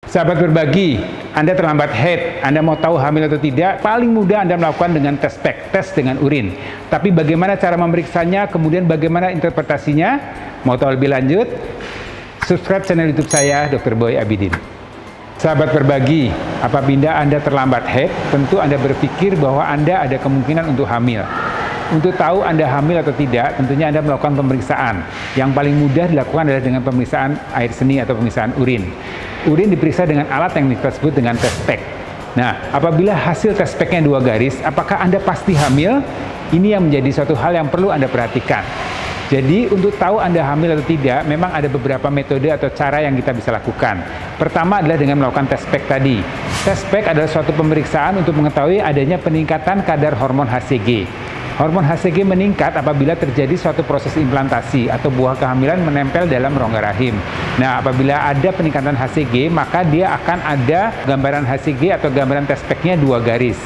Sahabat berbagi, Anda terlambat haid, Anda mau tahu hamil atau tidak, paling mudah Anda melakukan dengan tes pack, tes dengan urin. Tapi bagaimana cara memeriksanya, kemudian bagaimana interpretasinya? Mau tahu lebih lanjut? Subscribe channel YouTube saya, Dr. Boy Abidin. Sahabat berbagi, apabila Anda terlambat haid, tentu Anda berpikir bahwa Anda ada kemungkinan untuk hamil. Untuk tahu Anda hamil atau tidak, tentunya Anda melakukan pemeriksaan. Yang paling mudah dilakukan adalah dengan pemeriksaan air seni atau pemeriksaan urin. Urin diperiksa dengan alat yang kita sebut dengan tes pack. Nah, apabila hasil tes packnya 2 garis, apakah Anda pasti hamil? Ini yang menjadi suatu hal yang perlu Anda perhatikan. Jadi, untuk tahu Anda hamil atau tidak, memang ada beberapa metode atau cara yang kita bisa lakukan. Pertama adalah dengan melakukan tes pack tadi. Tes pack adalah suatu pemeriksaan untuk mengetahui adanya peningkatan kadar hormon HCG. Hormon HCG meningkat apabila terjadi suatu proses implantasi atau buah kehamilan menempel dalam rongga rahim. Nah, apabila ada peningkatan HCG, maka dia akan ada gambaran HCG atau gambaran tes packnya 2 garis.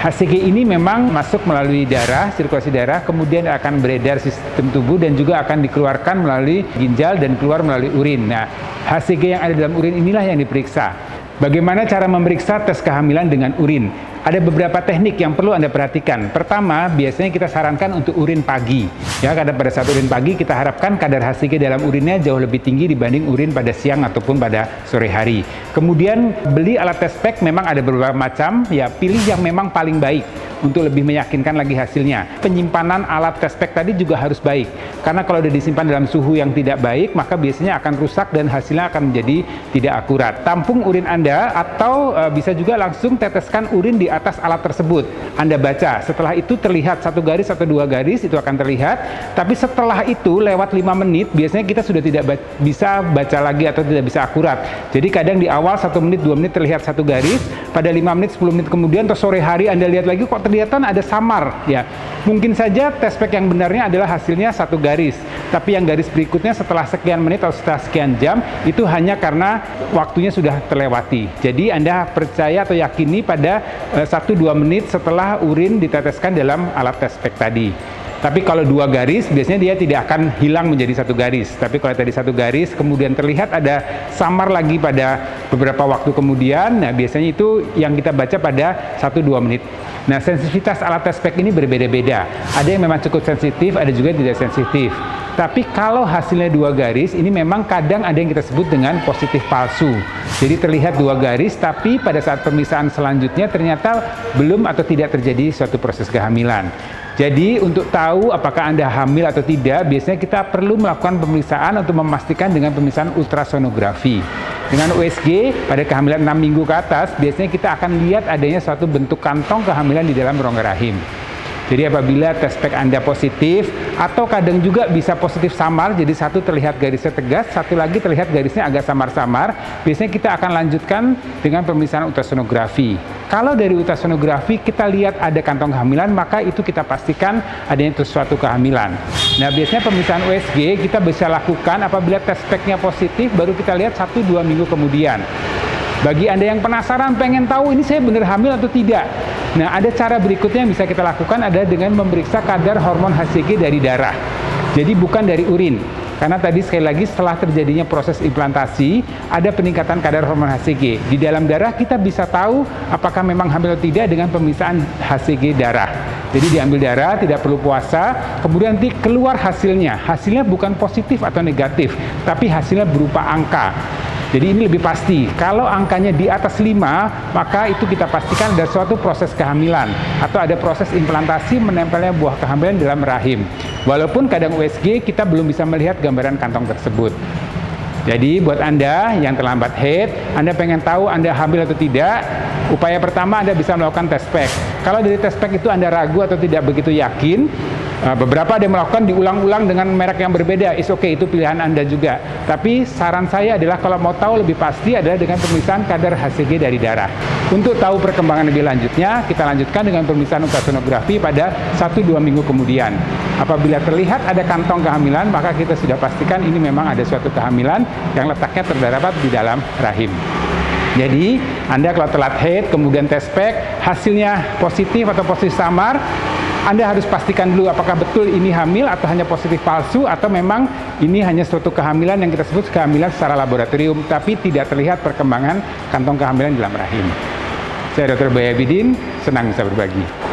HCG ini memang masuk melalui darah, sirkulasi darah, kemudian akan beredar sistem tubuh dan juga akan dikeluarkan melalui ginjal dan keluar melalui urin. Nah, HCG yang ada dalam urin inilah yang diperiksa. Bagaimana cara memeriksa tes kehamilan dengan urin? Ada beberapa teknik yang perlu Anda perhatikan. Pertama, biasanya kita sarankan untuk urin pagi. Ya, karena pada saat urin pagi kita harapkan kadar HCG dalam urinnya jauh lebih tinggi dibanding urin pada siang ataupun pada sore hari. Kemudian beli alat tes pack memang ada beberapa macam. Ya, pilih yang memang paling baik untuk lebih meyakinkan lagi hasilnya. Penyimpanan alat tes pack tadi juga harus baik. Karena kalau sudah disimpan dalam suhu yang tidak baik, maka biasanya akan rusak dan hasilnya akan menjadi tidak akurat. Tampung urin Anda atau bisa juga langsung teteskan urin di atas alat tersebut. Anda baca, setelah itu terlihat 1 garis atau 2 garis, itu akan terlihat. Tapi setelah itu lewat 5 menit, biasanya kita sudah tidak bisa baca lagi atau tidak bisa akurat. Jadi kadang di awal 1 menit, 2 menit terlihat 1 garis, pada 5 menit, 10 menit kemudian atau sore hari Anda lihat lagi kok kelihatan ada samar. Ya, mungkin saja tes pack yang benarnya adalah hasilnya 1 garis. Tapi yang garis berikutnya setelah sekian menit atau setelah sekian jam, itu hanya karena waktunya sudah terlewati. Jadi Anda percaya atau yakini pada 1-2 menit setelah urin diteteskan dalam alat tes pack tadi. Tapi kalau 2 garis, biasanya dia tidak akan hilang menjadi 1 garis. Tapi kalau tadi 1 garis, kemudian terlihat ada samar lagi pada beberapa waktu kemudian, nah biasanya itu yang kita baca pada 1-2 menit. Nah, sensitivitas alat tes pack ini berbeda-beda. Ada yang memang cukup sensitif, ada juga yang tidak sensitif. Tapi kalau hasilnya 2 garis, ini memang kadang ada yang kita sebut dengan positif palsu. Jadi terlihat 2 garis, tapi pada saat pemeriksaan selanjutnya ternyata belum atau tidak terjadi suatu proses kehamilan. Jadi untuk tahu apakah Anda hamil atau tidak, biasanya kita perlu melakukan pemeriksaan untuk memastikan dengan pemeriksaan ultrasonografi. Dengan USG pada kehamilan 6 minggu ke atas, biasanya kita akan lihat adanya suatu bentuk kantong kehamilan di dalam rongga rahim. Jadi apabila tes pack Anda positif, atau kadang juga bisa positif samar, jadi satu terlihat garisnya tegas, satu lagi terlihat garisnya agak samar-samar, biasanya kita akan lanjutkan dengan pemeriksaan ultrasonografi. Kalau dari ultrasonografi kita lihat ada kantong kehamilan, maka itu kita pastikan adanya suatu kehamilan. Nah, biasanya pemeriksaan USG kita bisa lakukan apabila tes packnya positif, baru kita lihat 1-2 minggu kemudian. Bagi Anda yang penasaran, pengen tahu ini saya benar hamil atau tidak. Nah, ada cara berikutnya yang bisa kita lakukan adalah dengan memeriksa kadar hormon HCG dari darah. Jadi bukan dari urin. Karena tadi sekali lagi setelah terjadinya proses implantasi, ada peningkatan kadar hormon HCG. Di dalam darah kita bisa tahu apakah memang hamil atau tidak dengan pemeriksaan HCG darah. Jadi diambil darah, tidak perlu puasa, kemudian nanti keluar hasilnya. Hasilnya bukan positif atau negatif, tapi hasilnya berupa angka. Jadi ini lebih pasti. Kalau angkanya di atas 5, maka itu kita pastikan ada suatu proses kehamilan atau ada proses implantasi menempelnya buah kehamilan dalam rahim. Walaupun kadang USG kita belum bisa melihat gambaran kantong tersebut. Jadi buat Anda yang terlambat haid, Anda pengen tahu Anda hamil atau tidak, upaya pertama Anda bisa melakukan tes pack. Kalau dari tes pack itu Anda ragu atau tidak begitu yakin, beberapa ada yang melakukan diulang-ulang dengan merek yang berbeda. It's okay, itu pilihan Anda juga. Tapi saran saya adalah kalau mau tahu lebih pasti adalah dengan pemeriksaan kadar HCG dari darah. Untuk tahu perkembangan lebih lanjutnya, kita lanjutkan dengan pemeriksaan ultrasonografi pada 1-2 minggu kemudian. Apabila terlihat ada kantong kehamilan, maka kita sudah pastikan ini memang ada suatu kehamilan yang letaknya terdapat di dalam rahim. Jadi, Anda kalau telat haid, kemudian tes pack, hasilnya positif atau positif samar, Anda harus pastikan dulu apakah betul ini hamil atau hanya positif palsu, atau memang ini hanya suatu kehamilan yang kita sebut kehamilan secara laboratorium, tapi tidak terlihat perkembangan kantong kehamilan di dalam rahim. Saya Dr. Bayabidin, senang bisa berbagi.